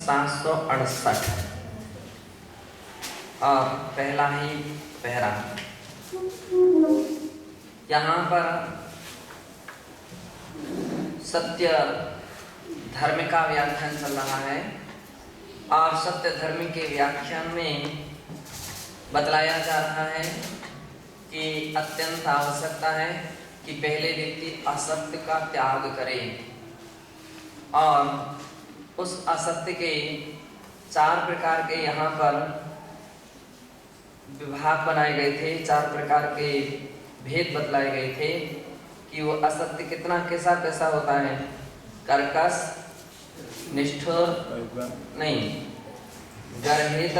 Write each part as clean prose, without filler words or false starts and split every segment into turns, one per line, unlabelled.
768 और पहला ही पैरा। यहाँ पर सत्य धर्म का व्याख्यान चल रहा है और सत्य धर्म के व्याख्यान में बतलाया जा रहा है कि अत्यंत आवश्यकता है कि पहले व्यक्ति असत्य का त्याग करे और उस असत्य के 4 प्रकार के यहाँ पर विभाग बनाए गए थे, 4 प्रकार के भेद बतलाए गए थे कि वो असत्य कितना कैसा कैसा होता है। कर्कश, निष्ठुर नहीं, गर्हित,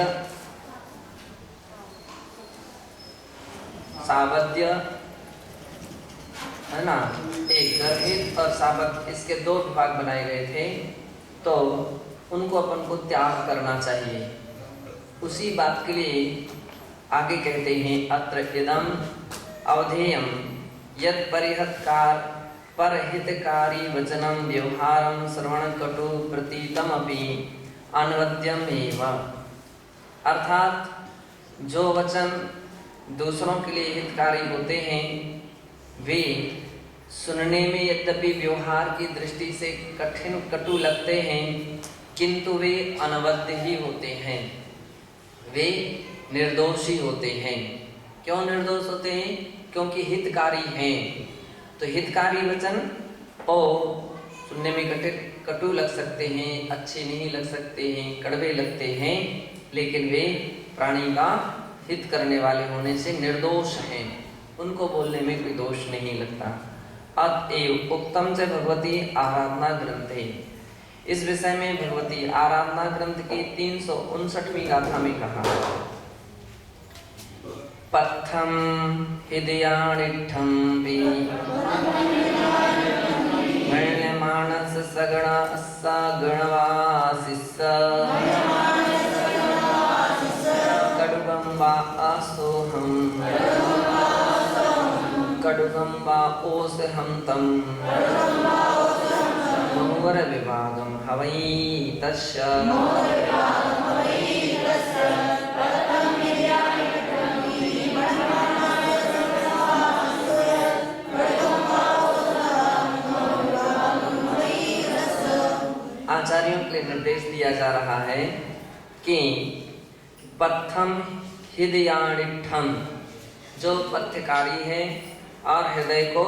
सावध्य, है ना, एक गर्हित और सावध्य, इसके 2 विभाग बनाए गए थे। तो उनको अपन को त्याग करना चाहिए। उसी बात के लिए आगे कहते हैं अत्र इदम अवधेयम यत् परिहत्कार परहितकारी वचनम व्यवहारम श्रवण कटु प्रतीतम अपि अनवद्यम एव। अर्थात जो वचन दूसरों के लिए हितकारी होते हैं वे सुनने में यद्यपि व्यवहार की दृष्टि से कठिन कटु लगते हैं किंतु वे अनवद्य ही होते हैं, वे निर्दोषी होते हैं। क्यों निर्दोष होते हैं? क्योंकि हितकारी हैं। तो हितकारी वचन और सुनने में कटु लग सकते हैं, अच्छे नहीं लग सकते हैं, कड़वे लगते हैं, लेकिन वे प्राणी का हित करने वाले होने से निर्दोष हैं, उनको बोलने में कोई दोष नहीं लगता। अतएव उक्तम च भगवती आराधना ग्रंथे, इस विषय में भगवती आराधना ग्रंथ की 359वीं गाथा में कहा पत्थम हृदयानिठम भी मानस सगणा सगणवासिस कड़ुगम वा असोहम कड़ुगम वा ओसहम तम महुवर विभागम हवै तस्य। आचार्यों के लिए निर्देश दिया जा रहा है कि पथ्यम हृदयानिठम, जो पथ्यकारी है और हृदय को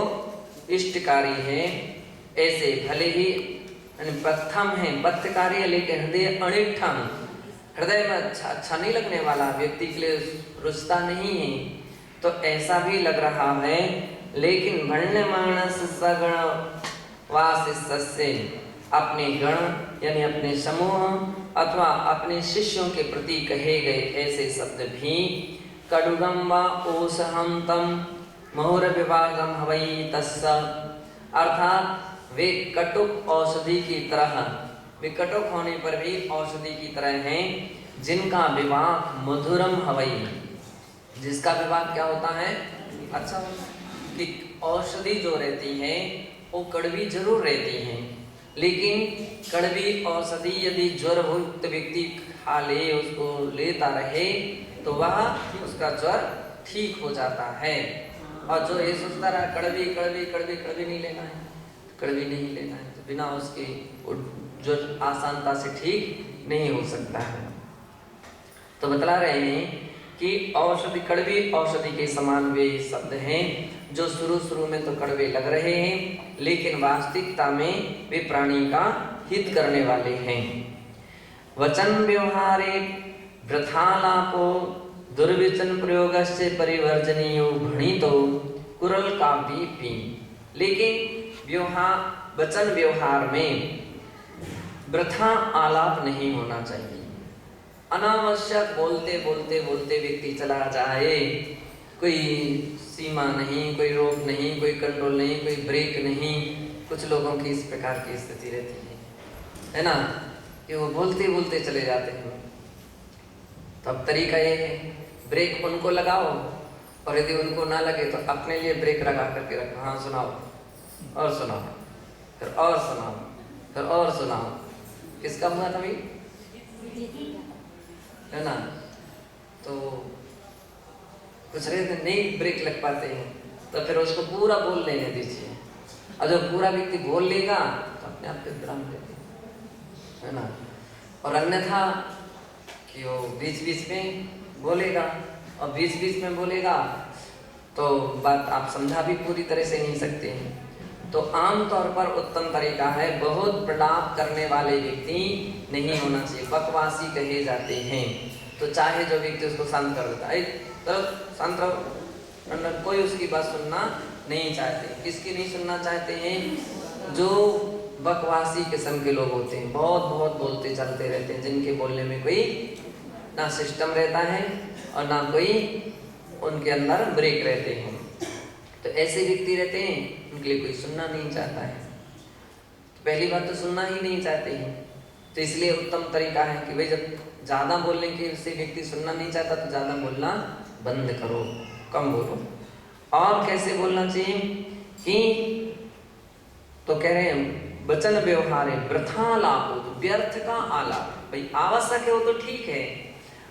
इष्टकारी है, ऐसे भले ही पथ्यम है, पथ्यकारी है, लेकिन हृदय अनिठम, हृदय में अच्छा नहीं लगने वाला, व्यक्ति के लिए रुचता नहीं है, तो ऐसा भी लग रहा है। लेकिन भण्य मानस सगण वासिष्य, अपने गण यानी अपने समूह अथवा अपने शिष्यों के प्रति कहे गए ऐसे शब्द भी कड़ुगम व ओसहम तम महुर विभागम हवै तस्स, अर्थात वे कटुक औषधि की तरह, वे कटुक होने पर भी औषधि की तरह हैं, जिनका विभाग मधुरम हवै, जिसका विभाग क्या होता है? अच्छा, कि औषधि जो रहती है वो कड़वी जरूर रहती है, लेकिन कड़वी औषधि यदि ज्वरयुक्त व्यक्ति खा ले, उसको लेता रहे, तो वह उसका ज्वर ठीक हो जाता है। और जो ये सोचता रहा कड़वी कड़वी कड़वी कड़वी नहीं लेना है, कड़वी नहीं लेना है, तो बिना उसके जो आसानता से ठीक नहीं हो सकता है। तो बतला रहे हैं कि औषधि, कड़वी औषधि के समान वे शब्द हैं जो शुरू में तो कड़वे लग रहे हैं, लेकिन वास्तविकता में वे प्राणी का हित करने वाले हैं। वचन व्यवहारे वृथालापो दुर्वचन प्रयोगस्य परिवर्जनीयो भणितो कुरल काव्य पी, लेकिन वचन व्यवहार में वृथा आलाप नहीं होना चाहिए। अनावश्यक बोलते बोलते बोलते व्यक्ति चला जाए, कोई सीमा नहीं, कोई रोक नहीं, कोई कंट्रोल नहीं, कोई ब्रेक नहीं। कुछ लोगों की इस प्रकार की स्थिति रहती है ना, कि वो बोलते बोलते चले जाते हैं। तो अब तरीका ये है, ब्रेक उनको लगाओ और यदि उनको ना लगे तो अपने लिए ब्रेक लगा करके रखो। हाँ सुनाओ और सुनाओ, फिर और सुनाओ, फिर और सुनाओ। किसका हुआ था भाई? है ना, तो कुछ रहते नहीं ब्रेक लग पाते हैं, तो फिर उसको पूरा बोल लेने दीजिए, और जब पूरा व्यक्ति बोल लेगा तो अपने आप पे विराम देते है ना। और अन्यथा कि वो बीच बीच में बोलेगा, और बीच बीच में बोलेगा तो बात आप समझा भी पूरी तरह से नहीं सकते हैं। तो आमतौर पर उत्तम तरीका है, बहुत प्रलाप करने वाले व्यक्ति नहीं होना चाहिए, बकवासी कहे जाते हैं। तो चाहे जो व्यक्ति उसको शांत कर देता है, तो शांत रहो, कोई उसकी बात सुनना नहीं चाहते। किसकी नहीं सुनना चाहते हैं? जो बकवासी किस्म के लोग होते हैं, बहुत बहुत बोलते चलते रहते हैं, जिनके बोलने में कोई ना सिस्टम रहता है और ना कोई उनके अंदर ब्रेक रहते हैं। तो ऐसे व्यक्ति रहते हैं, उनके लिए कोई सुनना नहीं चाहता है। तो पहली बात तो सुनना ही नहीं चाहते हैं, तो इसलिए उत्तम तरीका है कि भाई जब ज़्यादा बोलने के से व्यक्ति सुनना नहीं चाहता तो ज़्यादा बोलना बंद करो, कम बोलो। और कैसे बोलना चाहिए कि तो कह रहे हैं वचन व्यवहार है वृथा लाभ हो, तो व्यर्थ का आलाप। भाई आवश्यक है वो तो ठीक है,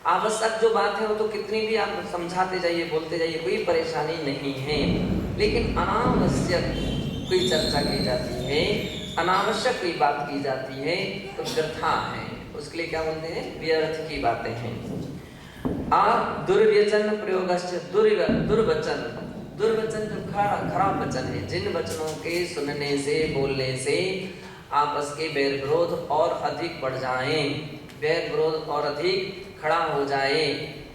आवश्यक जो बात है वो तो कितनी भी आप समझाते जाइए, बोलते जाइए, कोई परेशानी नहीं है। लेकिन अनावश्यक कोई चर्चा की जाती है, अनावश्यक कोई बात की जाती है तो वृथा है, उसके लिए क्या बोलते हैं? व्यर्थ की बातें हैं। आप दुर्व्यचन प्रयोगश्च दुर्वचन, दुर्वचन जो खराब वचन है, जिन वचनों के सुनने से बोलने से आपस के बैर विरोध और अधिक बढ़ जाएं, बैर विरोध और अधिक खड़ा हो जाए,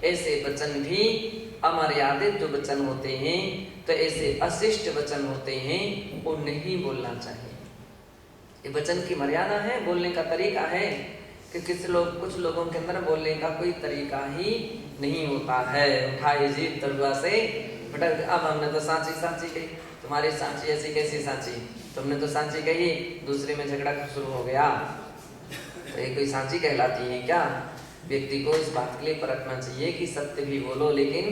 ऐसे वचन भी अमर्यादित जो वचन होते हैं, तो ऐसे अशिष्ट वचन होते हैं, वो नहीं बोलना चाहिए। ये वचन की मर्यादा है, बोलने का तरीका है कि कुछ लोगों के अंदर बोलने का कोई तरीका ही नहीं होता है। खाए जीभ तरुआ से भटक, अब हमने तो सांची सांची कही, तुम्हारी सांची ऐसी कैसी सांची, तुमने तो सांची कही, दूसरे में झगड़ा शुरू हो गया, तो ये कोई सांची कहलाती है क्या? व्यक्ति को इस बात के लिए परखना चाहिए कि सत्य भी बोलो, लेकिन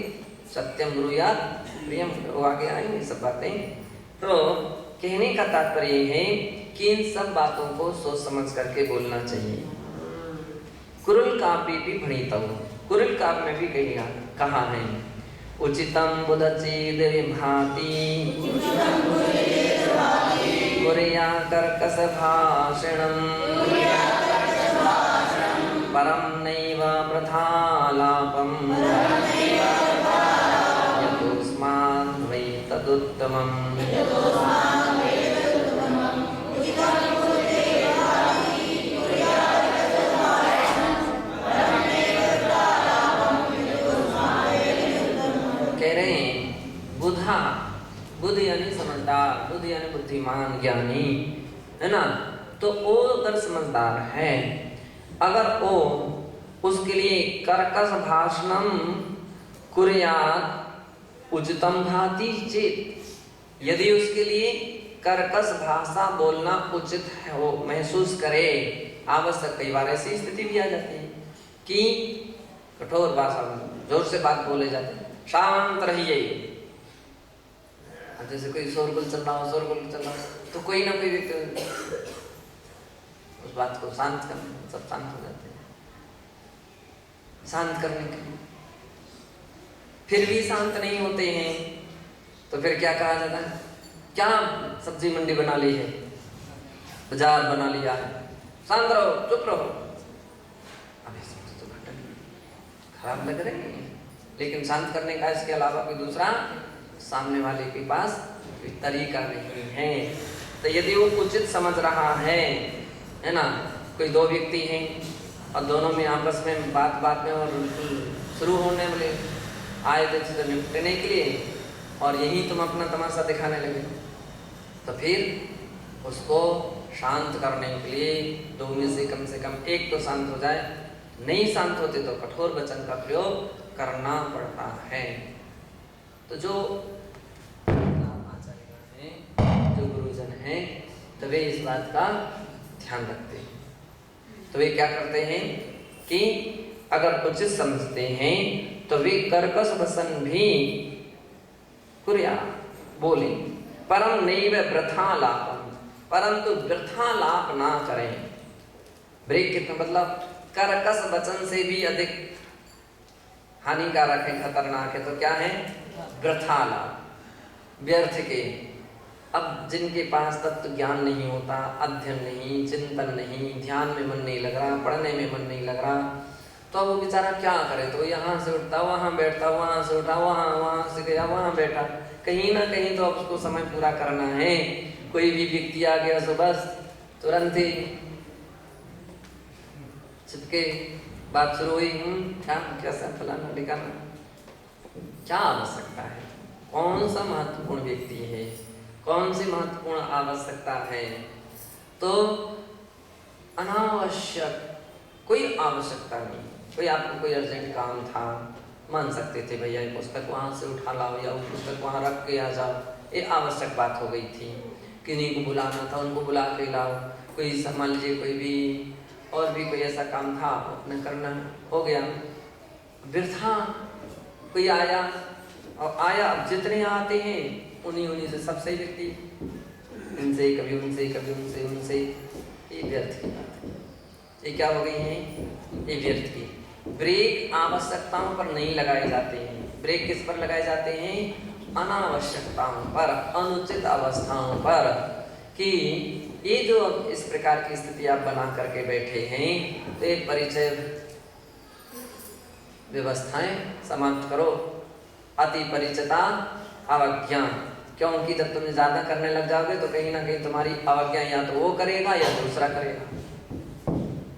सत्यम ब्रूयात प्रियम, वो आगे आएंगे सब बातें। तो कहने का तात्पर्य है कि इन सब बातों को सोच समझ करके बोलना चाहिए। कुरुल काव्य भी भणितव्, कुरुल काव्य में भी कहा है उचितम बुधचेद विभाति कुर्या कर्कश भाषणम परम नैव प्रथालापम यतोस्मात् वै तदुत्तमम्। कह रहे हैं बुधा, बुद्ध यानी समझदार, बुद्ध यानी बुद्धिमान ज्ञानी, है ना। तो वो अगर समझदार है, अगर वो उसके लिए कर्कश भाषणम कुर्यात् उचितम भाति चेत, यदि उसके लिए कर्कश भाषा बोलना उचित है, वो महसूस करे, आवश्यक, कई बार ऐसी स्थिति भी आ जाती है कि कठोर भाषा जोर से बात बोले जाते हैं, शांत रहिए, जैसे कोई शोरगुल चल रहा हो, तो कोई ना कोई व्यक्ति उस बात को शांत करने, सब शांत हो जाते हैं, शांत करने के लिए फिर भी शांत नहीं होते हैं, तो फिर क्या कहा जाता है? क्या सब्जी मंडी बना ली है, बाजार बना लिया है, शांत रहो, चुप रहो। अभी सब तो खराब लग रहे हैं, लेकिन शांत करने का इसके अलावा कोई दूसरा सामने वाले के पास कोई तरीका नहीं है। तो यदि वो उचित समझ रहा है ना, कोई दो व्यक्ति हैं और दोनों में आपस में बात में और शुरू होने वाले आए थे चीज़ें निपटने के लिए, और यही तुम अपना तमाशा दिखाने लगे, तो फिर उसको शांत करने के लिए दो में से कम एक तो शांत हो जाए, नहीं शांत होते तो कठोर वचन का प्रयोग करना पड़ता है। तो जो आचार्य हैं, जो गुरुजन हैं, तो वे इस बात का ध्यान रखते हैं। तो वे क्या करते हैं कि अगर उचित समझते हैं तो वे कर्कश वचन भी कुर्या बोले, परम नैव वृथा लापम, परंतु वृथा लाप ना करें। ब्रेक कितना मतलब कर्कश वचन से भी अधिक हानिकारक है, खतरनाक है। तो क्या है? वृथा लाभ, व्यर्थ के। अब जिनके पास तत्व ज्ञान नहीं होता, अध्ययन नहीं, चिंतन नहीं, ध्यान में मन नहीं लग रहा, पढ़ने में मन नहीं लग रहा, तो अब वो बेचारा क्या करे? तो यहाँ से उठता वहाँ बैठता, वहाँ से उठा वहाँ से गया वहाँ बैठा, कहीं ना कहीं तो अब उसको समय पूरा करना है। कोई भी व्यक्ति आ गया तो बस तुरंत ही चिपके, बात शुरू हुई, क्या कैसा फलाना ठिकाना, क्या आवश्यकता है? कौन सा महत्वपूर्ण व्यक्ति है, कौन सी महत्वपूर्ण आवश्यकता है? तो अनावश्यक कोई आवश्यकता नहीं। कोई आपको कोई अर्जेंट काम था, मान सकते थे भैया ये पुस्तक वहाँ से उठा लाओ या वो पुस्तक वहाँ रख के आ जाओ, ये आवश्यक बात हो गई थी। किन्हीं को बुलाना था, उनको बुला के लाओ। कोई मान लीजिए कोई भी और भी कोई ऐसा काम था अपने करना हो गया, वृथा कोई आया और आया। अब जितने आते हैं उन्हीं से सबसे व्यक्ति, इनसे कभी उनसे कभी उनसे, ये व्यर्थ की बात है। ये क्या हो गई है? ये व्यर्थ की। ब्रेक आवश्यकताओं पर नहीं लगाए जाते हैं। ब्रेक किस पर लगाए जाते हैं? अनावश्यकताओं पर, अनुचित अवस्थाओं पर। कि ये जो इस प्रकार की स्थिति आप बना करके बैठे हैं, तो एक परिचय व्यवस्थाएं समाप्त करो। अति परिचिता अवज्ञा, क्योंकि जब तुम ज्यादा करने लग जाओगे तो कहीं ना कहीं तुम्हारी अवज्ञा या तो वो करेगा या दूसरा करेगा,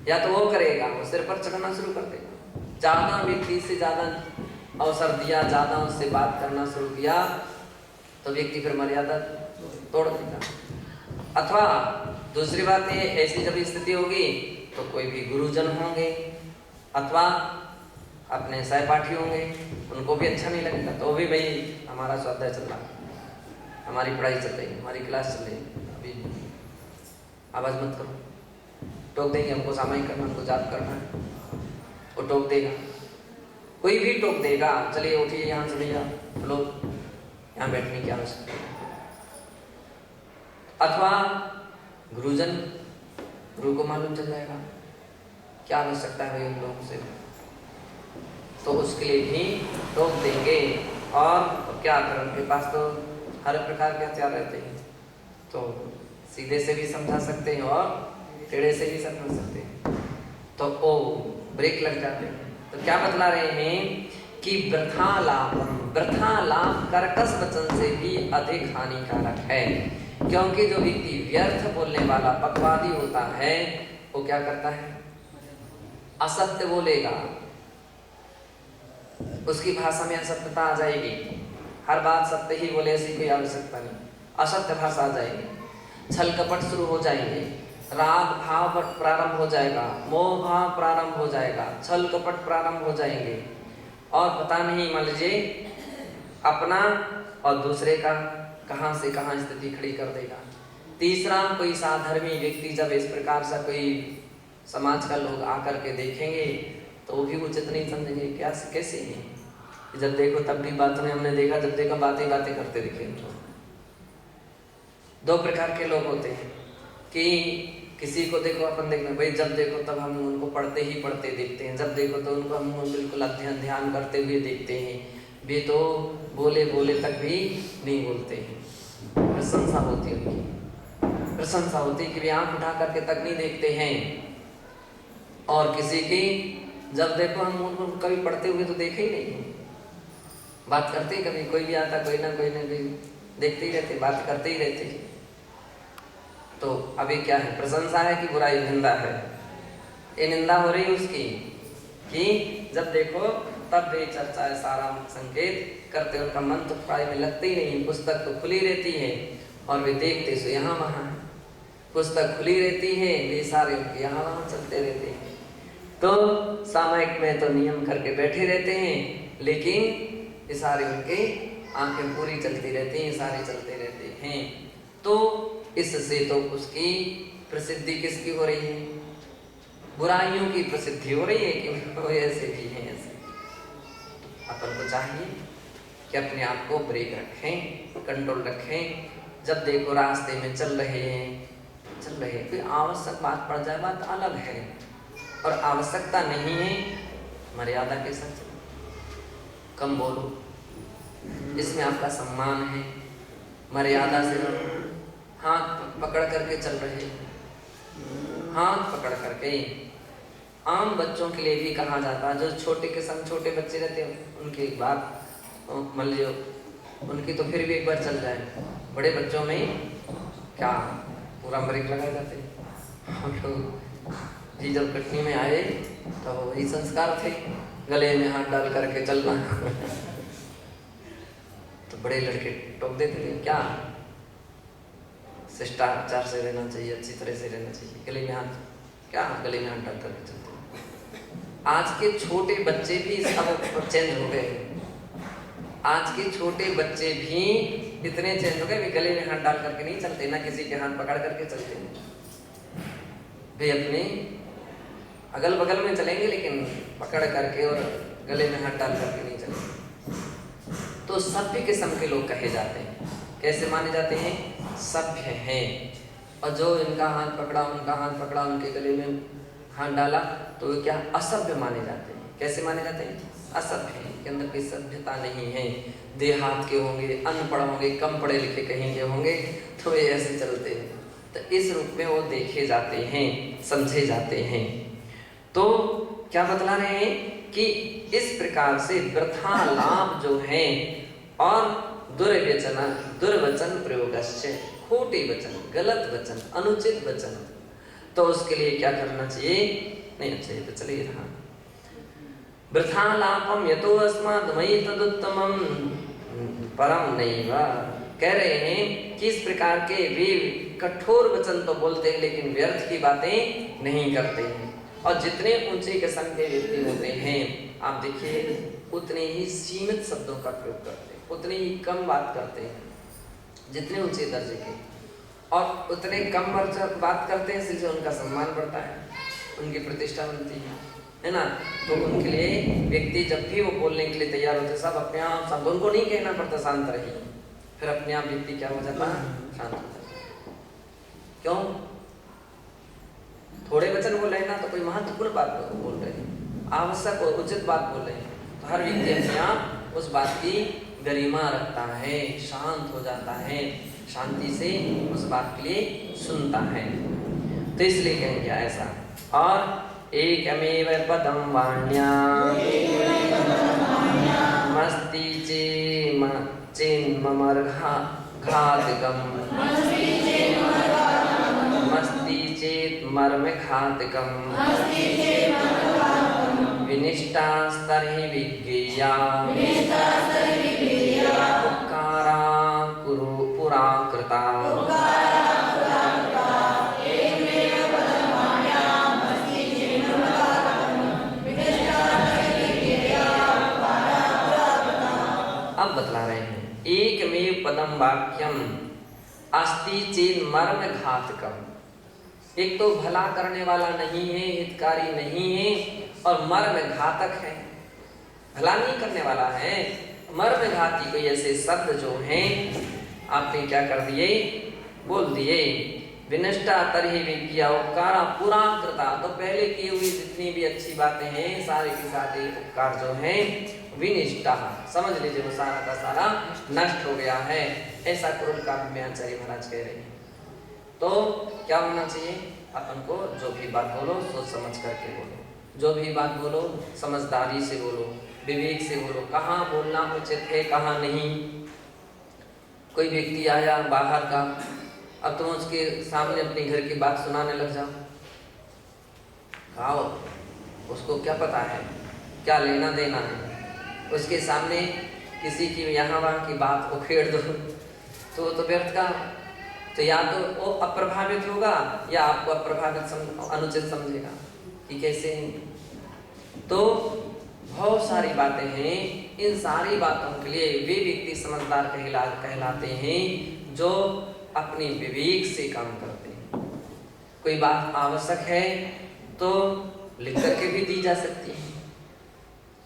या तो वो करेगा, वो सिर पर चढ़ना शुरू कर देगा। ज्यादा व्यक्ति से ज्यादा अवसर दिया, ज्यादा उससे बात करना शुरू किया, तो व्यक्ति फिर मर्यादा तोड़ देगा। अथवा दूसरी बात ये, ऐसी जब स्थिति होगी तो कोई भी गुरुजन होंगे अथवा अपने सहपाठी होंगे, उनको भी अच्छा नहीं लगेगा। तो भी भाई हमारा स्वाध्याय चल रहा, हमारी पढ़ाई चल रही, हमारी क्लास चल रही, अभी आवाज मत करो, टोक देंगे। हमको सामायिक करना, हमको जाप करना है, वो टोक देगा। कोई भी टोक देगा, चलिए उठिए यहाँ से भैया, चलो यहाँ बैठने की आवश्यकता है। अथवा गुरुजन, गुरु को मालूम चल जाएगा क्या आवश्यकता है भाई उन लोगों से, तो उसके लिए भी टोक देंगे। और क्या करें, उनके पास तो हर प्रकार के हथियार रहते हैं, तो सीधे से भी समझा सकते हैं और टेढ़े से भी समझा सकते हैं, तो ओ ब्रेक लग जाते हैं। तो क्या बतला रहे हैं कि वृथा लाभ कर्कश वचन से भी अधिक हानिकारक है। क्योंकि जो व्यक्ति व्यर्थ बोलने वाला पक्षवादी होता है, वो क्या करता है? असत्य बोलेगा, उसकी भाषा में असत्यता आ जाएगी। हर बात सत्य ही बोले ऐसी कोई आवश्यकता नहीं, असत्य भाषा आ जाएगी, छल कपट शुरू हो जाएंगे, राग भाव प्रारंभ हो जाएगा, मोह भाव प्रारंभ हो जाएगा, छल कपट प्रारंभ हो जाएंगे, और पता नहीं मान लीजिए अपना और दूसरे का कहाँ से कहाँ स्थिति खड़ी कर देगा। तीसरा, कोई साधर्मी व्यक्ति जब इस प्रकार से कोई समाज का लोग आकर के देखेंगे तो वो भी उचित नहीं समझेंगे। क्या कैसे है, जब देखो तब भी बातों में हमने देखा, जब देखा बातें करते दिखे। तो दो प्रकार के लोग होते हैं कि किसी को देखो, अपन देखना भाई, जब देखो तब हम उनको पढ़ते ही पढ़ते देखते हैं, जब देखो तो उनको हम बिल्कुल अध्ययन ध्यान करते हुए देखते हैं, वे तो बोले तक भी नहीं बोलते हैं। प्रशंसा होती है उनकी, प्रशंसा होती है कि वे आँख उठा करके तक नहीं देखते हैं। और किसी की जब देखो हम उनको कभी पढ़ते हुए तो देखे ही नहीं, बात करते ही कभी कोई भी आता, कोई ना कोई देखते ही रहते, बात करते ही रहते। तो अभी क्या है, प्रशंसा है कि बुराई, निंदा है? ये निंदा हो रही है उसकी कि जब देखो तब वे चर्चा है, सारा संकेत करते, उनका मन तो पढ़ाई में लगते ही नहीं, पुस्तक तो खुली रहती है और वे देखते सो यहाँ वहाँ, पुस्तक खुली रहती है, वे सारे उनके यहाँ वहाँ चलते रहते हैं। तो सामायिक में तो नियम करके बैठे रहते हैं, लेकिन ये सारे उनके आंखें पूरी चलती रहती हैं, सारे चलते रहते हैं। तो इससे तो उसकी प्रसिद्धि किसकी हो रही है? बुराइयों की प्रसिद्धि हो रही है कि वो ऐसे भी हैं ऐसे। अपन को चाहिए कि अपने आप को ब्रेक रखें, कंट्रोल रखें। जब देखो रास्ते में चल रहे हैं, कोई आवश्यक बात पड़ जाए, बात अलग है, और आवश्यकता नहीं है, मर्यादा के साथ चलो, कम बोलो, इसमें आपका सम्मान है, मर्यादा से रहो। हाथ पकड़ करके चल रहे हैं, हाथ पकड़ करके। आम बच्चों के लिए भी कहा जाता है, जो छोटे के संग छोटे बच्चे रहते हैं उनकी बात मान लो, उनकी तो फिर भी एक बार चल जाए, बड़े बच्चों में क्या पूरा ब्रेक लगा जाते हैं। हम लोग जी जब कटनी में आए तो वही संस्कार थे, गले में हाथ डाल करके चलना। तो बड़े लड़के टोक देते थे, क्या शिष्टाचार से रहना चाहिए, अच्छी तरह से रहना चाहिए, गले में हाथ, क्या गले में हाथ डाल करके चलते। आज के छोटे बच्चे भी अब चेंज हो गए, आज के छोटे बच्चे भी इतने चेंज हो गए, वे गले में हाथ डाल करके नहीं चलते, ना किसी के हाथ पकड़ करके चलते हैं। वे अपने अगल बगल में चलेंगे लेकिन पकड़ करके और गले में हाथ डाल करके नहीं चलेंगे। तो सभ्य किस्म के लोग कहे जाते हैं, कैसे माने जाते हैं? सभ्य हैं। और जो इनका हाथ पकड़ा, उनका हाथ पकड़ा, उनके गले में हाथ डाला, तो वे क्या असभ्य माने जाते हैं। कैसे माने जाते हैं? असभ्य हैं, के अंदर कोई सभ्यता नहीं है। देहात के होंगे, अनपढ़ होंगे, कम पढ़े लिखे कहीं के होंगे, तो वे ऐसे चलते हैं। तो इस रूप में वो देखे जाते हैं, समझे जाते हैं। तो क्या बतला रहे हैं कि इस प्रकार से वृथा लाभ जो है और दुर्वचन प्रयोगश्च, खोटे वचन, गलत वचन, अनुचित वचन, तो उसके लिए क्या करना चाहिए? नहीं चाहिए तो चलिए रहा वृथा लाभम यतो अस्मात् मयि तदुत्तमम परम नैव। कह रहे हैं कि इस प्रकार के वे कठोर वचन तो बोलते हैं लेकिन व्यर्थ की बातें नहीं करते हैं। और जितने ऊंचे किस्म के व्यक्ति होते हैं, आप देखिए उतने ही सीमित शब्दों का प्रयोग करते हैं, उतनी ही कम बात करते हैं, जितने ऊंचे दर्जे के, और उतने कम बात करते हैं, इसलिए उनका सम्मान बढ़ता है, उनकी प्रतिष्ठा बनती है ना। तो उनके लिए व्यक्ति जब भी वो बोलने के लिए तैयार होते, सब अपने आप शब्द, उनको नहीं कहना पड़ता शांत रहिए, फिर अपने आप व्यक्ति क्या हो जाता है? शांत हो जाता। क्यों? थोड़े वचन बोल रहे हैं ना, तो कोई महत्वपूर्ण बात बोल रहे हैं, आवश्यक और उचित बात बोल रहे हैं, तो हर व्यक्ति अपने आप उस बात की गरिमा रखता है, शांत हो जाता है, शांति से उस बात के लिए सुनता है। तो इसलिए कहेंगे ऐसा। और एकमेव पदम वाण्या मस्ति चेन्मर्घातिकम् मस्ति चेत् मर्मघातिकम् विनिष्टास्तर्हि विज्ञेया उपकारा कुरु पुराकृता। अब बतला रहे हैं, एकमेव पदम वाक्यम अस्ति चेन् मर्म घातकम। एक तो भला करने वाला नहीं है, हितकारी नहीं है, और मर्म घातक है, भला नहीं करने वाला है, मर्म घाती। कोई ऐसे शब्द जो हैं आपने क्या कर दिए? बोल दिए। विनष्टा तरहि विज्ञा उपकारा पूरा कृता। तो पहले की हुई जितनी भी अच्छी बातें हैं, सारे के सारे उपकार जो हैं विनिष्टा, समझ लीजिए वो सारा का सारा नष्ट हो गया है। ऐसा क्रूर काव्य में आचार्य महाराज कह रहे हैं। तो क्या होना चाहिए? अपन को जो भी बात बोलो सोच समझ करके बोलो, जो भी बात बोलो समझदारी से बोलो, विवेक से बोलो, कहाँ बोलना उचित है कहाँ नहीं। कोई व्यक्ति आया बाहर का, अब तुम उसके सामने अपने घर की बात सुनाने लग जाओ, आओ, उसको क्या पता है, क्या लेना देना है। उसके सामने किसी की यहाँ वहाँ की बात उखेड़ दो तो व्यर्थ का। तो या तो वो अप्रभावित होगा या आपको अप्रभावित अनुचित समझेगा कि कैसे है। तो बहुत सारी बातें हैं, इन सारी बातों के लिए वे व्यक्ति समझदार कहलाते हैं जो अपने विवेक से काम करते हैं। कोई बात आवश्यक है तो लिख करके भी दी जा सकती है,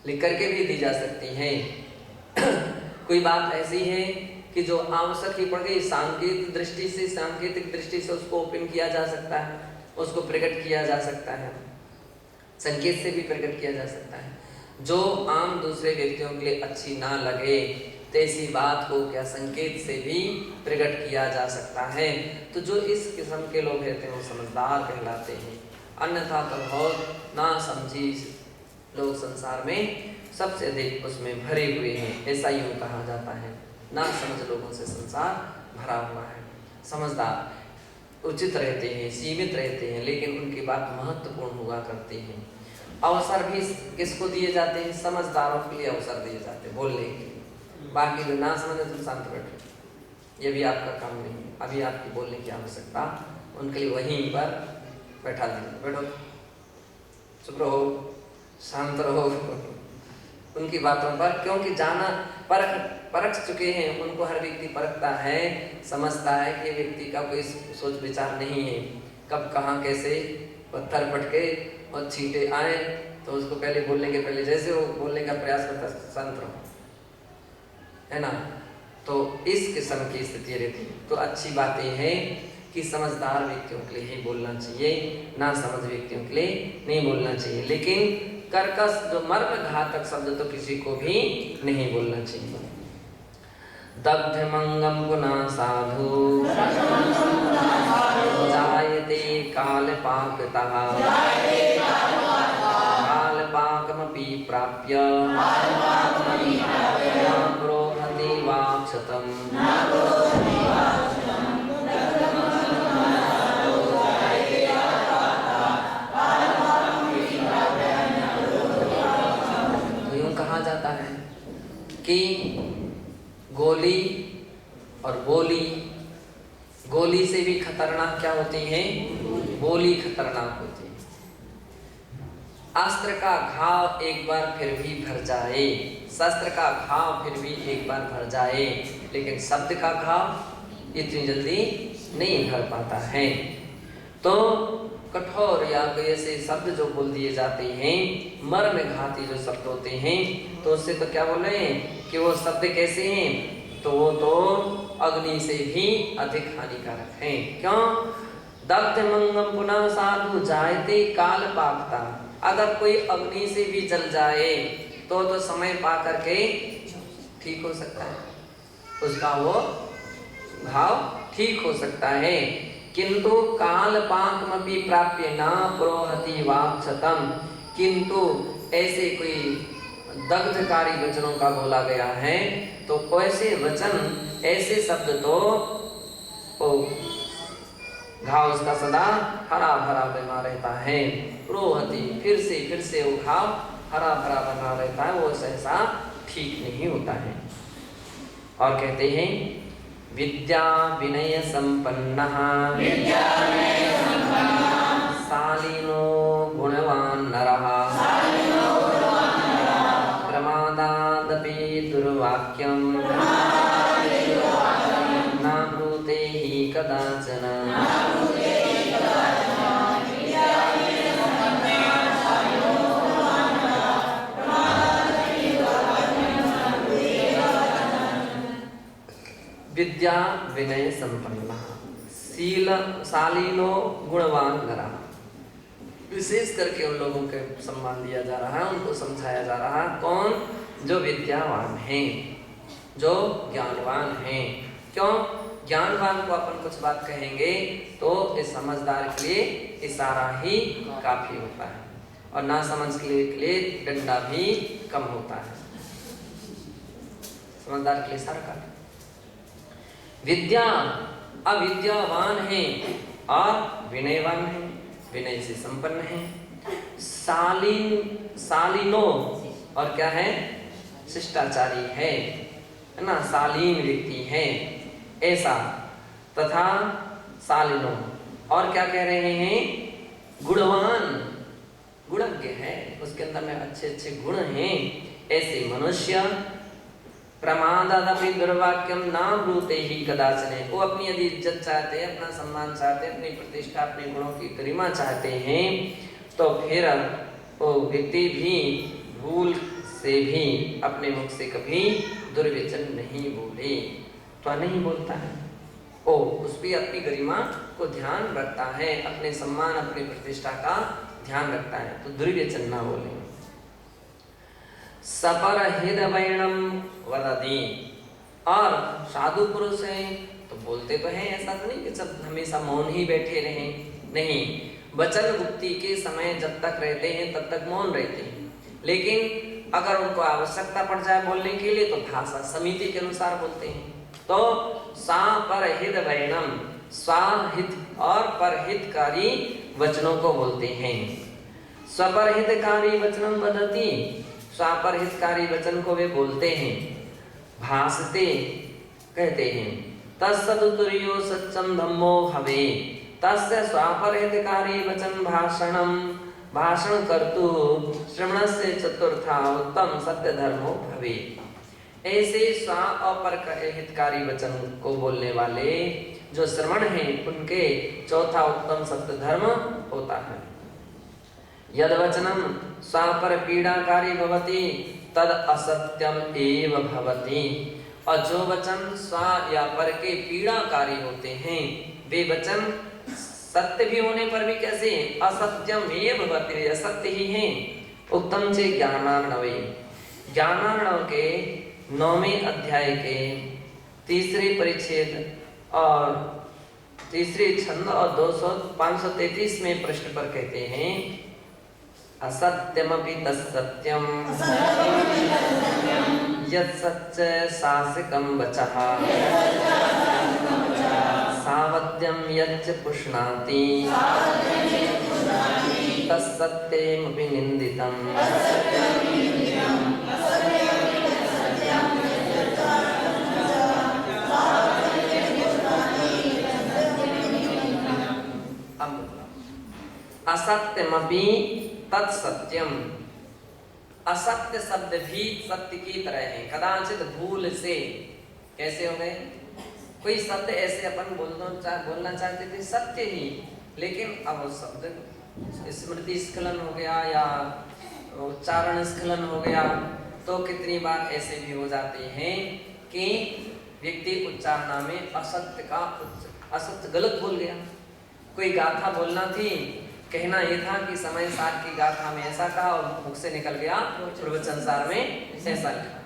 लिख करके भी दी जा सकती है। कोई बात ऐसी है कि जो आवश्यक ही पड़ गई, सांकेतिक दृष्टि से उसको ओपन किया जा सकता है, उसको प्रकट किया जा सकता है। संकेत से भी प्रकट किया जा सकता है। जो आम दूसरे व्यक्तियों के लिए अच्छी ना लगे तैसी बात को क्या संकेत से भी प्रकट किया जा सकता है। तो जो इस किस्म के लोग रहते हैं वो समझदार कहलाते हैं। अन्यथा तो बहुत ना समझी लोग संसार में सबसे अधिक उसमें भरे हुए हैं, ऐसा यूँ कहा जाता है। ना समझ लोगों से संसार भरा हुआ है। समझदार उचित रहते हैं, सीमित रहते हैं, लेकिन उनकी बात महत्वपूर्ण हुआ करती है। अवसर भी किसको दिए जाते हैं? समझदारों के लिए अवसर दिए जाते हैं बोलने के लिए। बाकी जो ना समझे तुम शांत बैठो, ये भी आपका काम नहीं है। अभी आपकी बोलने की आवश्यकता उनके लिए वहीं पर बैठा दीजिए, बैठो, चुप रहो, शांत रहो उनकी बातों पर, क्योंकि जाना परख चुके हैं। उनको हर व्यक्ति परखता है, समझता है कि व्यक्ति का कोई सोच विचार नहीं है, कब कहाँ कैसे पत्थर पटके और छींटे आए, तो उसको पहले बोलने के पहले जैसे वो बोलने का प्रयास करता शांत रहो, है ना। तो इस किस्म की स्थिति रहती है। तो अच्छी बातें हैं कि समझदार व्यक्तियों के लिए ही बोलना चाहिए, ना समझ व्यक्तियों के लिए नहीं बोलना चाहिए। लेकिन कर्कश जो मर्म घातक शब्द तो किसी को भी नहीं बोलना चाहिए। दग्ध मंगम पुनः साधु जायते कालपाकतः कालपाकमपि प्राप्य न प्रोहति वाक्षतम्। कहा जाता है कि गोली और बोली, गोली से भी खतरनाक क्या होती है? बोली खतरनाक होती है। अस्त्र का घाव एक बार फिर भी भर जाए, शस्त्र का घाव फिर भी एक बार भर जाए, लेकिन शब्द का घाव इतनी जल्दी नहीं भर पाता है। तो कठोर या कोई ऐसे शब्द जो बोल दिए जाते हैं, मर्म घाती जो शब्द होते हैं, तो उससे तो क्या बोल रहे हैं कि वो शब्द कैसे हैं? तो वो तो अग्नि से भी अधिक हानिकारक हैं। क्यों? दग्ध मंगम पुनः साधु जायते काल पाकता। अगर कोई अग्नि से भी जल जाए तो समय पा करके ठीक हो सकता है, उसका वो घाव ठीक हो सकता है। किंतु कालपाकमपि प्राप्य न प्रोहति वाक्षतम्। किंतु ऐसे कोई दग्धकारी वचनों का बोला गया है, तो ऐसे वचन, ऐसे शब्द तो घाव उसका सदा हरा भरा बना रहता है। प्रोहति फिर से वो घाव हरा भरा बना रहता है, वो सहसा ठीक नहीं होता है। और कहते हैं विद्या विनय संपन्नः शालीनो गुणवान नरः प्रमादादपि दुर्वाक्यं न ब्रूते हि कदाचन। विद्या विनय संपन्न शालीनो गुणवान नरः। विशेष करके उन लोगों के सम्मान दिया जा रहा है, उनको समझाया जा रहा है। कौन? जो विद्यावान हैं, जो ज्ञानवान हैं। क्यों? ज्ञानवान को अपन कुछ बात कहेंगे तो इस समझदार के लिए इशारा ही काफी होता है, और ना समझ के लिए डंडा भी कम होता है। समझदार के लिए इशारा काफी। विद्या अविद्यावान है और विनयवान है, विनय से संपन्न है। शालीनो और क्या है? शिष्टाचारी है ना, शालीन व्यक्ति है ऐसा। तथा शालीनो और क्या कह रहे हैं? गुणवान, गुणज्ञ है, उसके अंदर में अच्छे अच्छे गुण हैं ऐसे मनुष्य। प्रमादादपि दुर्वाक्यम ना ब्रूते ही कदाचन। वो अपनी यदि इज्जत चाहते हैं, अपना सम्मान चाहते हैं, अपनी प्रतिष्ठा, अपने गुणों की गरिमा चाहते हैं, तो फिर वो व्यक्ति भी भूल से भी अपने मुख से कभी दुर्वचन नहीं बोले, तो नहीं बोलता है। उस भी अपनी गरिमा को ध्यान रखता है, अपने सम्मान, अपनी प्रतिष्ठा का ध्यान रखता है तो दुर्व्यचन ना बोले। सपरहित वैणम वदति, और साधु पुरुष हैं तो बोलते तो हैं, ऐसा तो नहीं कि सब हमेशा मौन ही बैठे रहें, नहीं, वचन मुक्ति के समय जब तक रहते हैं तब तक मौन रहते हैं, लेकिन अगर उनको आवश्यकता पड़ जाए बोलने के लिए तो भाषा समिति के अनुसार बोलते हैं। तो सापरहित वैणम, स्वाहित और परहितकारी वचनों को बोलते हैं। स्वपरहितकारी वचनम वदति, स्वापरहितकारी वचन को वे बोलते हैं। भाषते कहते हैं, तत्सदुतुर्यो सच्चम धम्मो भवे, तस्य स्वापरहितकारी वचन भाषणम, भाषण कर्तु श्रवणस्य चतुर्था उत्तम सत्य धर्मो भवे। ऐसे स्व अपरहितकारी वचन को बोलने वाले जो श्रवण हैं उनके चौथा उत्तम सत्य धर्म होता है। यद वचनम स्वापर पीड़ाकारी भवति तद असत्यम एव भवति, और जो वचन स्व या पर के पीड़ाकारी होते हैं वे वचन सत्य भी होने पर भी कैसे असत्यम एव भवति, असत्य ही हैं। उत्तम से ज्ञानार्णवे, ज्ञानार्णव के 9वें अध्याय के तीसरे परिच्छेद और तीसरे छंद और 533 में प्रश्न पर कहते हैं, असत्यमपि तत्सत्यम यत् सच्च सासिकं वचः सावद्यं यच्च पुष्णाति तत्सत्यमपि निन्दितम्। असत्यमपि तत्सत्यम, असत्य शब्द भी सत्य की तरह है। कदाचित भूल से कैसे हो गए, कोई शब्द ऐसे अपन बोलना चाहते थे सत्य ही, लेकिन अब वो शब्द स्मृति स्खलन हो गया या उच्चारण स्खलन हो गया, तो कितनी बार ऐसे भी हो जाते हैं कि व्यक्ति उच्चारणा में असत्य गलत बोल गया। कोई गाथा बोलना थी, कहना यह था कि समय सार की गाथा में ऐसा कहा और मुख से निकल गया प्रवचन सार में ऐसा लिखा।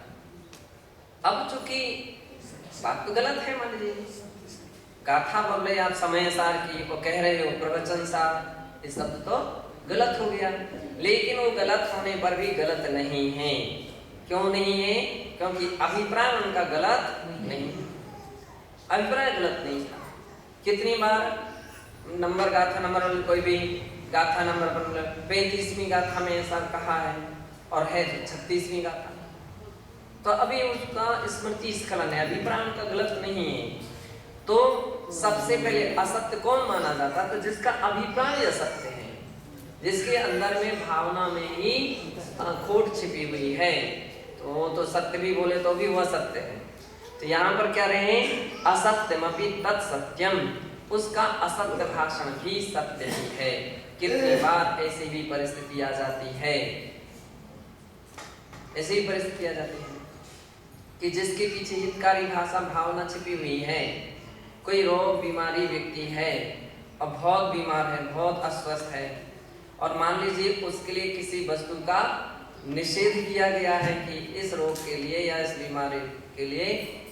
अब चूंकि बात तो गलत है, मान लीजिए गाथा बोल रहे आप समय सार की को कह रहे हो प्रवचन सार, ये शब्द तो गलत हो गया, लेकिन वो गलत होने पर भी गलत नहीं है। क्यों नहीं है? क्योंकि अभिप्राय उनका गलत नहीं, अभिप्राय गलत नहीं था। कितनी बार नंबर गाथा नंबर कोई भी गाथा नंबर 35वीं गाथा में ऐसा कहा है और है 36वीं गाथा, तो अभी उसका स्मृति स्खलन है, अभिप्राय उनका गलत नहीं है। तो सबसे पहले असत्य कौन माना जाता? तो जिसका अभिप्राय असत्य है, जिसके अंदर में भावना में ही खोट छिपी हुई है, तो वो तो सत्य भी बोले तो भी वह सत्य है। तो यहाँ पर क्या रहे, असत्यमपि तत्सत्यम, उसका असत्य भाषण भी सत्य ही है। कितनी बार ऐसी भी परिस्थिति आ जाती है, ऐसी ही परिस्थिति आ जाती है कि जिसके पीछे हितकारी भाषा भावना छिपी हुई है। कोई रोग बीमारी व्यक्ति है और बहुत बीमार है, बहुत अस्वस्थ है, और मान लीजिए उसके लिए किसी वस्तु का निषेध किया गया है कि इस रोग के लिए या इस बीमारी के लिए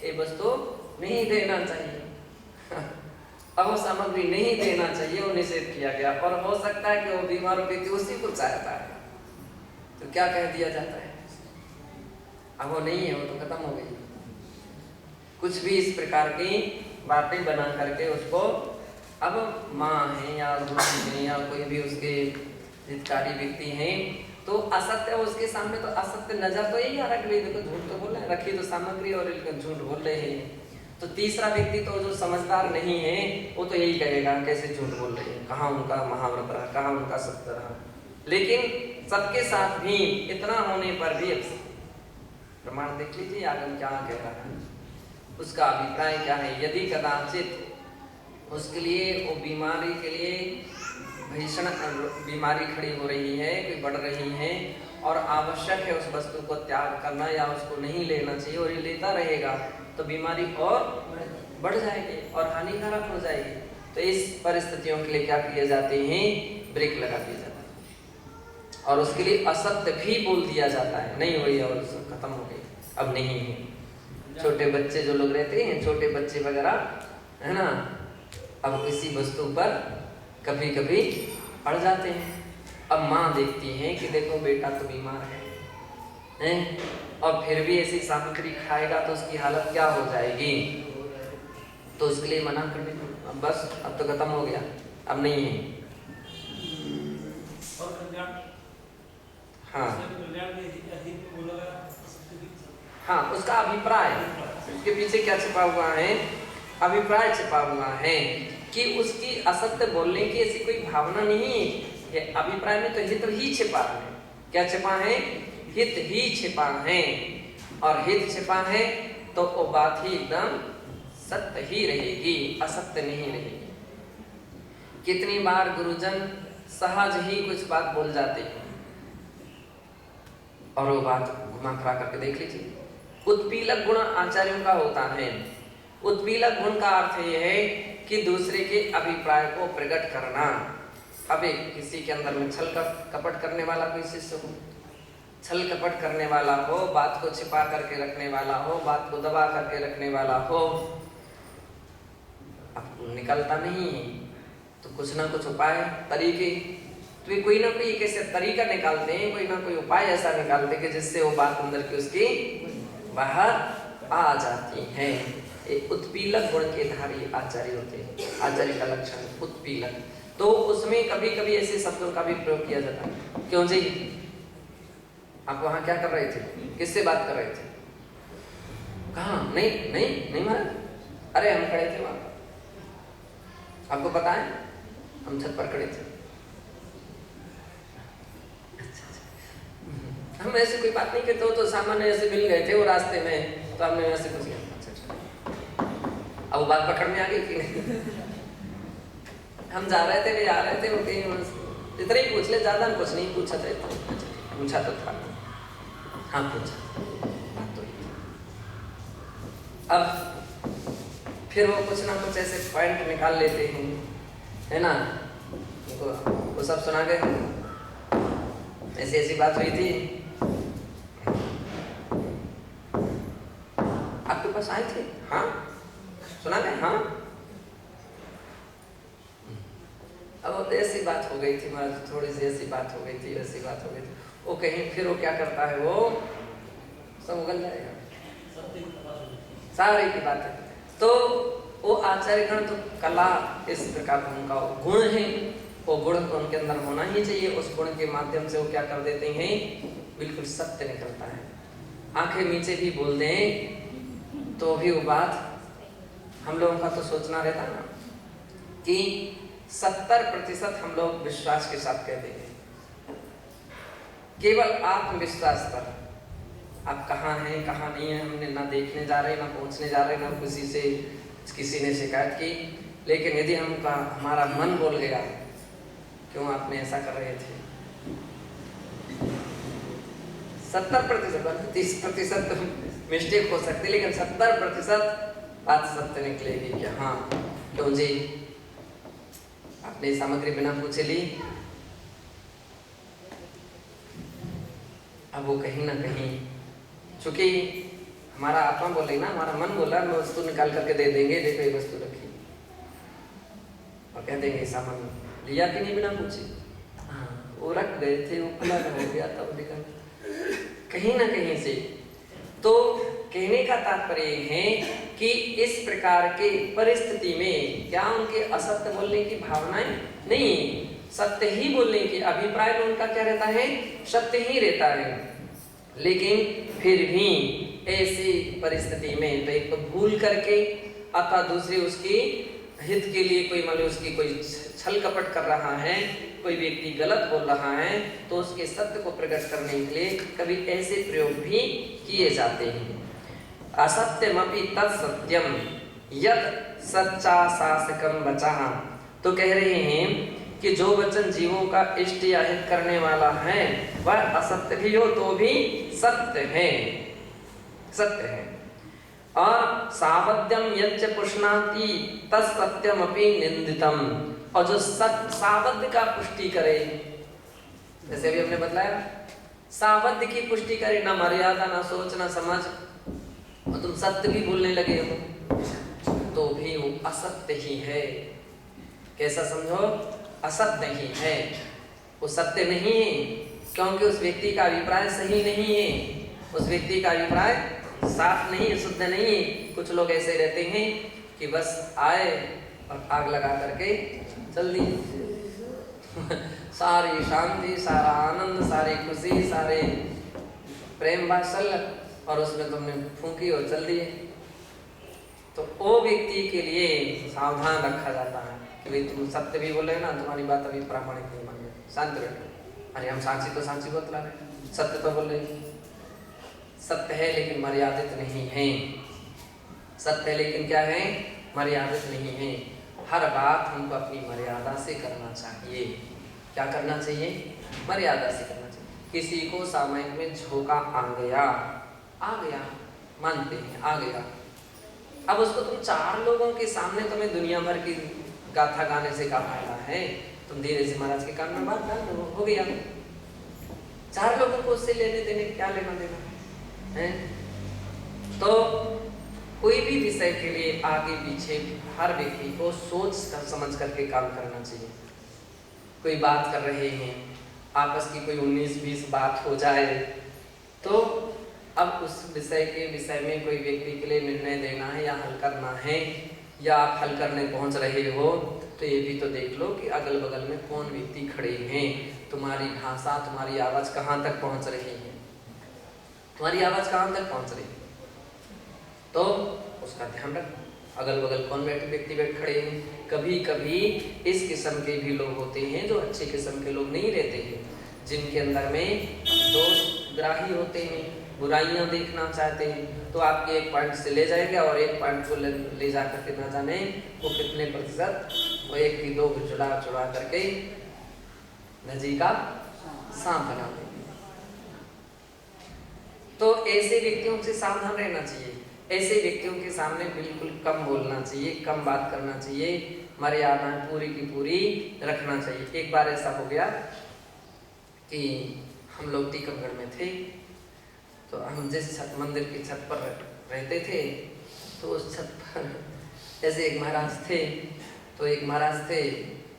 ये वस्तु नहीं देना चाहिए, अब वो सामग्री नहीं देना चाहिए, वो निषेध किया गया, और हो सकता है कि वो बीमार व्यक्ति उसी को चाहता है, तो क्या कह दिया जाता है, अब वो नहीं है, वो तो खत्म हो गई। कुछ भी इस प्रकार की बातें बना करके उसको, अब माँ है या गुरु है या कोई भी उसके हितकारी व्यक्ति हैं, तो असत्य उसके सामने तो असत्य नजर तो यही आ रहा है, देखो झूठ तो बोल रहे हैं, रखी तो सामग्री और झूठ बोल रहे हैं। तो तीसरा व्यक्ति तो जो समझदार नहीं है वो तो यही कहेगा कैसे झूठ बोल रहे हैं, कहाँ उनका महाव्रत रहा, कहाँ उनका सत्य रहा। लेकिन सबके साथ भी इतना होने पर भी प्रमाण देख लीजिए आगम क्या कह रहा है, उसका अभिप्राय क्या है। यदि कदाचित उसके लिए वो बीमारी के लिए भीषण बीमारी खड़ी हो रही है, कोई बढ़ रही है और आवश्यक है उस वस्तु को त्याग करना या उसको नहीं लेना चाहिए, और ये लेता रहेगा तो बीमारी और बढ़ जाएगी और हानिकारक हो जाएगी। तो इस परिस्थितियों के लिए क्या किए जाते हैं, ब्रेक लगा दिए जाते हैं। और उसके लिए असत्य भी बोल दिया जाता है, नहीं हुई और खत्म हो गई, अब नहीं है। छोटे बच्चे जो लोग रहते हैं, छोटे बच्चे वगैरह है ना, अब किसी वस्तु पर कभी कभी अड़ जाते हैं। अब माँ देखती है कि देखो बेटा तो बीमार है, और फिर भी ऐसी सामग्री खाएगा तो उसकी हालत क्या हो जाएगी, तो उसके लिए मना कर दी, अब बस अब तो खत्म हो गया, अब नहीं है। हाँ हाँ, उसका अभिप्राय, उसके पीछे क्या छिपा हुआ है, अभिप्राय छिपा हुआ है कि उसकी असत्य बोलने की ऐसी कोई भावना नहीं है। अभिप्राय में तो हित ही छिपा है। क्या छिपा है? हित ही छिपा है, और हित छिपा है तो वो बात ही एकदम सत्य ही रहेगी, असत्य नहीं रहेगी। कितनी बार गुरुजन सहज ही कुछ बात बोल जाते हैं और वो बात घुमा फिरा करके देख लीजिए। उत्पीलक गुण आचार्यों का होता है। उत्पीलक गुण का अर्थ यह है कि दूसरे के अभिप्राय को प्रकट करना। अब किसी के अंदर में छल कपट करने वाला कोई शिष्य हो, छल कपट करने वाला हो, बात को छिपा करके रखने वाला हो, बात को दबा करके रखने वाला हो, अब निकलता नहीं है तो कुछ ना कुछ उपाय तरीके, तो कोई ना कोई कैसे तरीका निकालते हैं, कोई ना कोई उपाय ऐसा निकालते हैं कि जिससे वो बात अंदर की उसकी बाहर आ जाती है। उत्पीलक गुण के धारी आचार्य होते हैं। आचार्य का लक्षण उत्पीलक, तो उसमें कभी कभी ऐसे शब्दों का भी प्रयोग किया जाता है। क्यों जी, आप वहां क्या कर रहे थे, किससे बात कर रहे थे, कहाँ? नहीं नहीं नहीं महाराज, अरे हम खड़े थे वहां, आपको पता है हम छत पर खड़े थे। हम ऐसे कोई बात नहीं करते हो, तो सामान्य ऐसे मिल गए थे वो रास्ते में, तो हमने ऐसे कुछ किया। अब बात पकड़ में आ गई कि नहीं? हम जा रहे थे, वे आ रहे थे, वो कहीं इतना ही पूछ ले, ज्यादा हम कुछ नहीं पूछा था, पूछा तो था, हाँ पूछा, बात तो ही। अब फिर वो कुछ ना कुछ ऐसे पॉइंट निकाल लेते हैं, है ना, वो सब सुना गए, ऐसी ऐसी बात हुई थी, आपके पास आए थे, हाँ सुना गए, हाँ। अब ऐसी बात हो गई थी महाराज, थोड़ी सी ऐसी बात हो गई थी, वैसी बात हो गई थी, वो कहीं फिर वो क्या करता है, वो सब उगल जाएगा, सारी की बात है। तो वो आचार्यगण तो कला इस प्रकार का उनका गुण है, वो गुण उनके अंदर होना ही चाहिए। उस गुण के माध्यम से वो क्या कर देते हैं, बिल्कुल सत्य निकलता है। आंखें नीचे भी बोल दें तो भी वो बात, हम लोगों का तो सोचना रहता ना कि 70% हम लोग विश्वास के साथ कहते हैं, केवल आत्मविश्वास पर। आप कहाँ हैं कहाँ नहीं है हमने ना देखने जा रहे, ना पहुंचने जा रहे, ना किसी से किसी ने शिकायत की, लेकिन यदि हमारा मन बोल गया क्यों आपने ऐसा कर रहे थे, 70%, 30% मिस्टेक हो सकती है, लेकिन 70% बात सत्य निकलेगी कि हाँ क्यों जी आपने सामग्री बिना पूछे ली। अब वो कहीं ना कहीं, चूंकि हमारा आत्मा बोले ना, हमारा मन बोला, मैं वस्तु निकाल करके दे देंगे, देखो ये वस्तु रखी, और कह देंगे सामान लिया कि नहीं बिना पूछे, हाँ वो रख गए थे, वो खुला हो गया तब निकल, कहीं ना कहीं से। तो कहने का तात्पर्य है कि इस प्रकार के परिस्थिति में क्या उनके असत्य बोलने की भावनाएं नहीं, सत्य ही बोलने की अभिप्राय में उनका क्या रहता है, सत्य ही रहता है। लेकिन फिर भी ऐसी परिस्थिति में तो एक तो भूल करके अथवा दूसरी उसकी हित के लिए कोई मान लो उसकी कोई छल कपट कर रहा है, कोई व्यक्ति गलत बोल रहा है, तो उसके सत्य को प्रकट करने के लिए कभी ऐसे प्रयोग भी किए जाते हैं। असत्यमपि तत्सत्यम यत् सच्चा शासकम वचः, तो कह रहे हैं कि जो वचन जीवों का इष्ट या हित करने वाला है वह असत्य भी हो तो भी सत्य है, सत्य है। और सावध्यम यच्च पुष्णाति तत्सत्यमपि निंदितम, और जो सावध्य का पुष्टि करे, जैसे अभी हमने बतलाया, सावध्य की पुष्टि करे, ना मर्यादा, ना सोच, ना समझ, और तुम सत्य भी बोलने लगे हो तो भी वो असत्य ही है। कैसा समझो? असत्य ही है, वो सत्य नहीं है, क्योंकि उस व्यक्ति का अभिप्राय सही नहीं है, उस व्यक्ति का अभिप्राय साफ नहीं है, शुद्ध नहीं है। कुछ लोग ऐसे रहते हैं कि बस आए और आग लगा करके चल दी सारी शांति, सारा आनंद, सारी खुशी, सारे प्रेम वात्सल्य, और उसमें तुमने फूंकी और चल दिए। तो वो व्यक्ति के लिए सावधान रखा जाता है कि भाई तुम सत्य भी बोले ना, तुम्हारी बात अभी प्रामाणिक नहीं मान रहे, शांत बैठो। अरे हम साक्षी तो साक्षी बतला रहे, सत्य तो बोल रहे, सत्य है लेकिन मर्यादित नहीं है। सत्य है लेकिन क्या है? मर्यादित नहीं है। हर बात हमको अपनी मर्यादा से करना चाहिए। क्या करना चाहिए? मर्यादा से करना चाहिए। किसी को सामयिक में झोंका आ गया, मानते हैं आ गया, अब उसको तुम चार लोगों के सामने तुम्हें दुनिया भर की गाथा गाने से क्या फायदा है? तुम धीरे से महाराज के कान में बात डाल दो, हो गया। चार लोगों को उससे लेने देने क्या लेना देना है? तो कोई भी विषय के लिए आगे पीछे हर व्यक्ति को सोच समझ करके काम करना चाहिए। कोई बात कर रहे हैं, आपस की कोई 19-20 बात हो जाए, तो अब उस विषय के विषय में कोई व्यक्ति के लिए निर्णय देना है या हल करना है, या आप हल करने पहुंच रहे हो, तो ये भी तो देख लो कि अगल बगल में कौन व्यक्ति खड़े हैं, तुम्हारी भाषा, तुम्हारी आवाज़ कहाँ तक पहुंच रही है, तुम्हारी आवाज़ कहाँ तक पहुंच रही है, तो उसका ध्यान रखो। अगल बगल कौन व्यक्ति बैठ खड़े हैं। कभी कभी इस किस्म के भी लोग होते हैं जो अच्छे किस्म के लोग नहीं रहते हैं, जिनके अंदर में दोष ग्राही होते हैं, बुराइयां देखना चाहते हैं, तो आपके एक पॉइंट से ले जाएंगे और एक पॉइंट को ले जा करके ना जाने वो कितने प्रतिशत, वो 1 की 2 चुड़ा करके नजी का सांप बना देंगे। तो ऐसे व्यक्तियों से सावधान रहना चाहिए। ऐसे व्यक्तियों के सामने बिल्कुल कम बोलना चाहिए, कम बात करना चाहिए, मर्यादा पूरी की पूरी रखना चाहिए। एक बार ऐसा हो गया कि हम लोग टीकमगढ़ में थे, तो हम जिस मंदिर की छत पर रहते थे, तो उस छत पर ऐसे एक महाराज थे,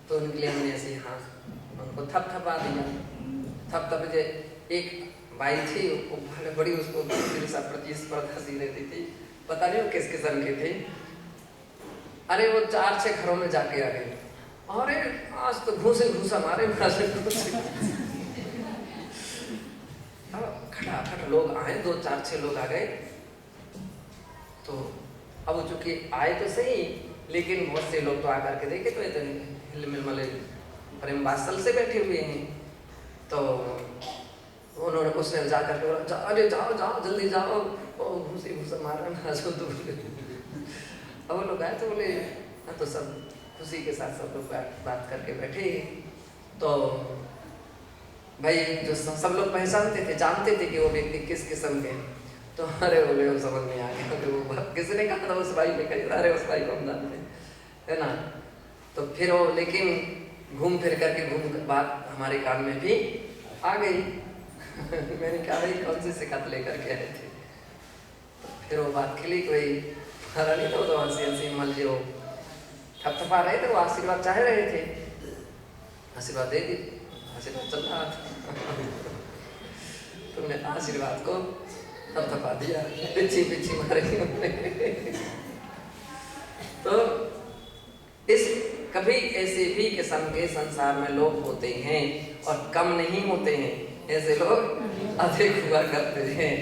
तो उनके लिए हमने ऐसे हाथ उनको थपथपा दिया। थपथप एक बाई थी, वो बड़ी उसको प्रतिस्पर्धा सी रहती थी, पता नहीं वो किस किस्म के थे। अरे वो 4-6 घरों में जाके आ गए, अरे आज तो घूसा मारे खटाखट लोग आए, 2-4-6 लोग आ गए। तो अब चूंकि आए तो सही, लेकिन बहुत से लोग तो आकर के देखे तो इतने हिलमिल प्रेम वात्सल्य से बैठे हुए हैं। तो उन्होंने उसने जाकर के बोला, अरे जाओ जल्दी जाओ, घूसा मारा ना जो तो। अब वो लोग आए तो बोले, हाँ, तो सब खुशी के साथ सब लोग बात करके बैठे। तो भाई जो सब लोग पहचानते थे, जानते थे कि वो व्यक्ति किस किस्म के, तो अरे बोले वो समझ में आ गया कि वो किसी ने कहा था उस भाई ने कहा, अरे उस भाई को हम जानते है ना। तो फिर वो लेकिन घूम फिर करके बात हमारे कान में भी आ गई। मैंने कहा भाई कौन सी शिकायत लेकर के आए थे? तो फिर वो बात खिली, कोई हरा नहीं था, तो हंसी मल जी वो थपथपा रहे थे, वो आशीर्वाद चाह रहे थे, आशीर्वाद दे दी, आशीर्वाद चल रहा था। तुमने आशीर्वाद को थपथपा दिया, पीछे मारे। तो इस कभी ऐसे भी किस्म के संसार में लोग होते हैं, और कम नहीं होते हैं, ऐसे लोग अधिक हुआ करते हैं।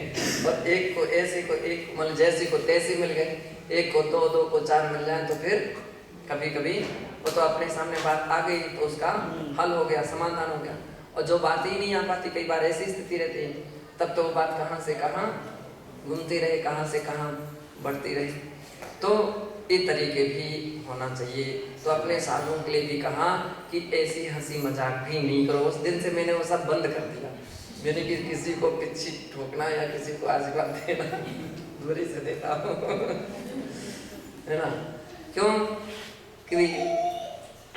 और एक को ऐसे को एक मतलब जैसे को तैसे मिल गए, एक को 2 को 4 मिल जाए, तो फिर कभी कभी वो तो अपने सामने बात आ गई तो उसका हल हो गया, समाधान हो गया। और जो बात ही नहीं आ पाती, कई बार ऐसी स्थिति रहती है, तब तो वो बात कहाँ से कहाँ घूमती रहे, कहाँ से कहाँ बढ़ती रही। तो इस तरीके भी होना चाहिए। तो अपने साधुओं के लिए भी कहा कि ऐसी हंसी मजाक भी नहीं करो। उस दिन से मैंने वो सब बंद कर दिया। मैंने किसी को पिछी ठोकना या किसी को आशीर्वाद देना दूरी से देता हूँ, है ना। क्यों? कि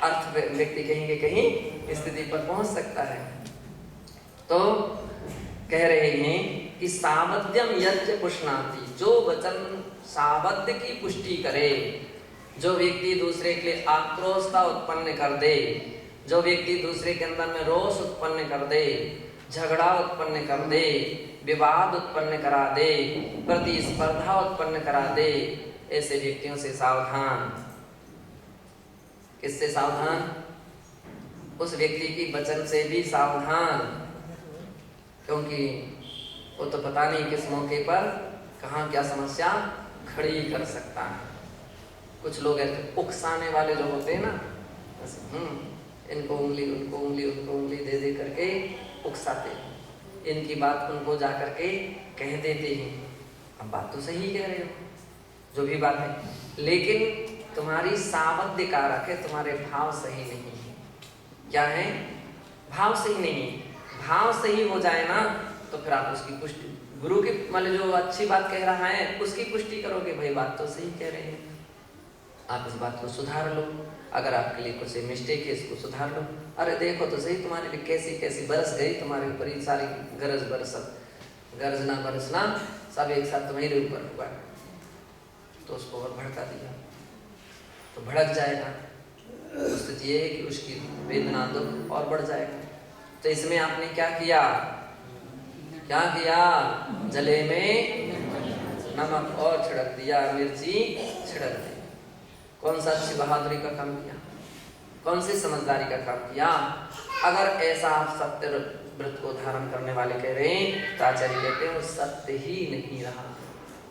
अर्थ व्यक्ति कहीं के कहीं स्थिति पर पहुंच सकता है। तो कह रहे हैं कि सावध्यम यज्ञ पुष्णाति, जो वचन सावध्य की पुष्टि करे, जो व्यक्ति दूसरे के लिए आक्रोशता उत्पन्न कर दे, जो व्यक्ति दूसरे के अंदर में रोष उत्पन्न कर दे, झगड़ा उत्पन्न कर दे, विवाद उत्पन्न करा दे, प्रतिस्पर्धा उत्पन्न करा दे, ऐसे व्यक्तियों से सावधान। किससे सावधान? उस व्यक्ति की वचन से भी सावधान, क्योंकि वो तो पता नहीं किस मौके पर कहाँ क्या समस्या खड़ी कर सकता है। कुछ लोग ऐसे उकसाने वाले जो होते हैं ना, इनको उंगली उनको उंगली उनको उंगली दे दे करके उकसाते हैं, इनकी बात उनको जा करके कह देते हैं। अब बात तो सही कह रहे हो, जो भी बात है, लेकिन तुम्हारी सावध्य कारक है, तुम्हारे भाव सही नहीं है। क्या है? भाव सही नहीं। भाव सही हो जाए ना तो फिर आप उसकी पुष्टि, गुरु की मतलब जो अच्छी बात कह रहा है उसकी पुष्टि करोगे, भाई बात तो सही कह रहे हैं, आप इस बात को सुधार लो। अगर आपके लिए कुछ मिस्टेक है इसको सुधार लो। अरे देखो तो सही तुम्हारे लिए कैसी कैसी बरस गई तुम्हारे ऊपर ये सारी गरज बरसत, गरजना बरसना सब एक साथ तुम्हारे ऊपर हुआ, तो उसको और भड़का दिया तो भड़क जाएगा। स्थिति ये है कि उसकी वेदना दुख और बढ़ जाएगा। तो इसमें आपने क्या किया? क्या किया? जले में नमक और छिड़क दिया, मिर्ची छिड़क दी। कौन सा अच्छी बहादुरी का काम किया? कौन सी समझदारी का काम किया? अगर ऐसा आप सत्य व्रत को धारण करने वाले कह रहे हैं तो आचार्य कहते हैं वो सत्य ही नहीं रहा,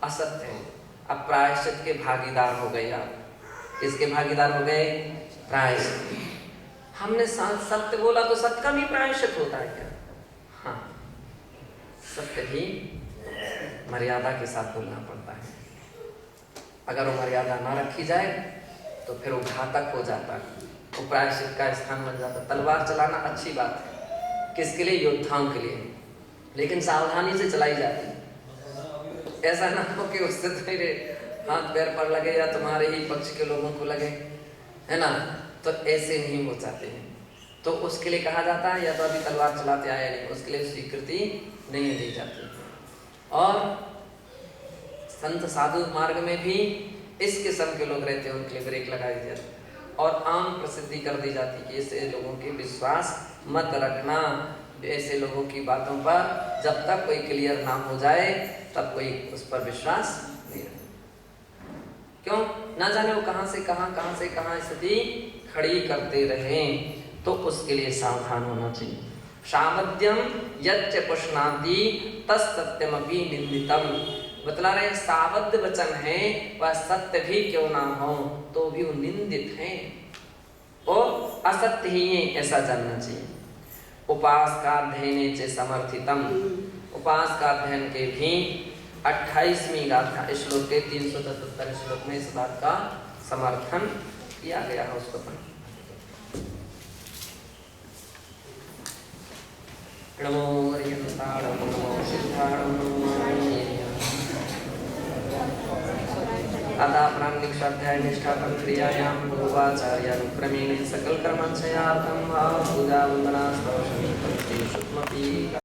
असत्य है। अब प्रायश्चित के भागीदार हो गए आप। किसके भागीदार हो गए? प्रायश्चित। हमने सत्य बोला तो सत्य का भी प्रायश्चित होता है क्या? हाँ, सत्य भी मर्यादा के साथ बोलना पड़ता है। अगर वो मर्यादा ना रखी जाए तो फिर वो घातक हो जाता है, वो प्रायश्चित का स्थान बन जाता है। तलवार चलाना अच्छी बात है, किसके लिए? योद्धाओं के लिए, लेकिन सावधानी से चलाई जाती है। ऐसा ना हो कि उससे तेरे हाथ पैर पर लगे या तुम्हारे ही पक्ष के लोगों को लगे, है ना, तो ऐसे नहीं हो जाते हैं। तो उसके लिए कहा जाता है या तो अभी तलवार चलाते आए नहीं, उसके लिए स्वीकृति नहीं दी जाती। और संत साधु मार्ग में भी इस किस्म के लोग रहते हैं, उनके लिए ब्रेक लगाई जाती है और आम प्रसिद्धि कर दी जाती कि ऐसे लोगों के विश्वास मत रखना, ऐसे लोगों की बातों पर जब तक कोई क्लियर ना हो जाए तब कोई उस पर विश्वास नहीं रखना। क्यों? ना जाने वो कहाँ से कहाँ स्थिति खड़ी करते रहे, तो उसके लिए सावधान होना चाहिए। सावध्यम यच्च पुष्णाति तत्सत्यमपि निंदितम, बतला रहे सावध्य वचन है वह सत्य भी क्यों ना हो तो भी वो निंदित है, वो असत्य ही है, ऐसा जानना चाहिए। उपास का अध्ययन च समर्थितम, उपास का अध्ययन के भी 28वीं गाथा श्लोक के 377 श्लोक में इस बात का समर्थन किया गया है। उसको पढ़ नमो हरियंताण नमो सिद्धाण आदा प्राणिक स्वाध्याय निष्ठा प्रक्रियायां गुरुवाचार्यानुक्रमेण सकल कर्मांशयार्थं पूजा वंदना स्तव समीपति